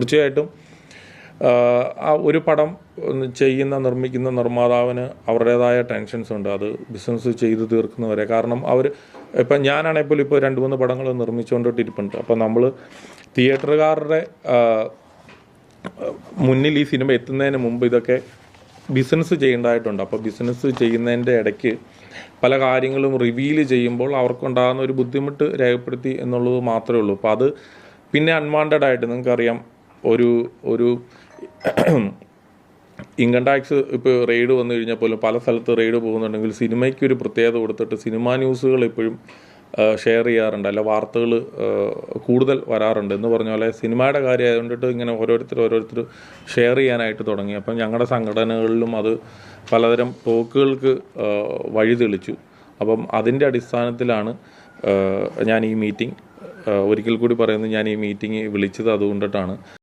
തീർച്ചയായിട്ടും ആ ഒരു പടം നിർമ്മിക്കുന്ന നിർമ്മാതാവിന് അവരുടേതായ ടെൻഷൻസ് ഉണ്ട്. അത് ബിസിനസ് ചെയ്ത് തീർക്കുന്നവരെ. കാരണം ഇപ്പം ഞാനാണെങ്കിൽ പോലും ഇപ്പോൾ 2-3 പടങ്ങൾ നിർമ്മിച്ചുകൊണ്ടിട്ടിരിപ്പുണ്ട്. അപ്പോൾ നമ്മൾ തിയേറ്ററുകാരുടെ മുന്നിൽ ഈ സിനിമ എത്തുന്നതിന് മുമ്പ് ഇതൊക്കെ ബിസിനസ് ചെയ്യേണ്ടതായിട്ടുണ്ട്. അപ്പോൾ ബിസിനസ് ചെയ്യുന്നതിൻ്റെ ഇടയ്ക്ക് പല കാര്യങ്ങളും റിവീൽ ചെയ്യുമ്പോൾ അവർക്കുണ്ടാകുന്ന ഒരു ബുദ്ധിമുട്ട് രേഖപ്പെടുത്തി എന്നുള്ളത് മാത്രമേ ഉള്ളൂ. അപ്പോൾ അത് പിന്നെ അൺവാണ്ടഡ് ആയിട്ട് നിങ്ങൾക്കറിയാം, ഒരു ഇൻകം ടാക്സ് ഇപ്പോൾ റെയ്ഡ് വന്നു കഴിഞ്ഞാൽ പോലും പല സ്ഥലത്ത് റെയ്ഡ് പോകുന്നുണ്ടെങ്കിൽ സിനിമയ്ക്ക് ഒരു പ്രത്യേകത കൊടുത്തിട്ട് സിനിമാ ന്യൂസുകൾ എപ്പോഴും ഷെയർ ചെയ്യാറുണ്ട്, അല്ല വാർത്തകൾ കൂടുതൽ വരാറുണ്ട്. എന്ന് പറഞ്ഞ പോലെ സിനിമയുടെ കാര്യം ആയതുകൊണ്ടിട്ട് ഇങ്ങനെ ഓരോരുത്തർ ഷെയർ ചെയ്യാനായിട്ട് തുടങ്ങി. അപ്പം ഞങ്ങളുടെ സംഘടനകളിലും അത് പലതരം ടോക്കുകൾക്ക് വഴി തെളിച്ചു. അപ്പം അതിൻ്റെ അടിസ്ഥാനത്തിലാണ് ഞാൻ ഈ മീറ്റിംഗ്, ഒരിക്കൽ കൂടി പറയുന്നത്, ഞാൻ ഈ മീറ്റിംഗ് വിളിച്ചത് അതുകൊണ്ടിട്ടാണ്.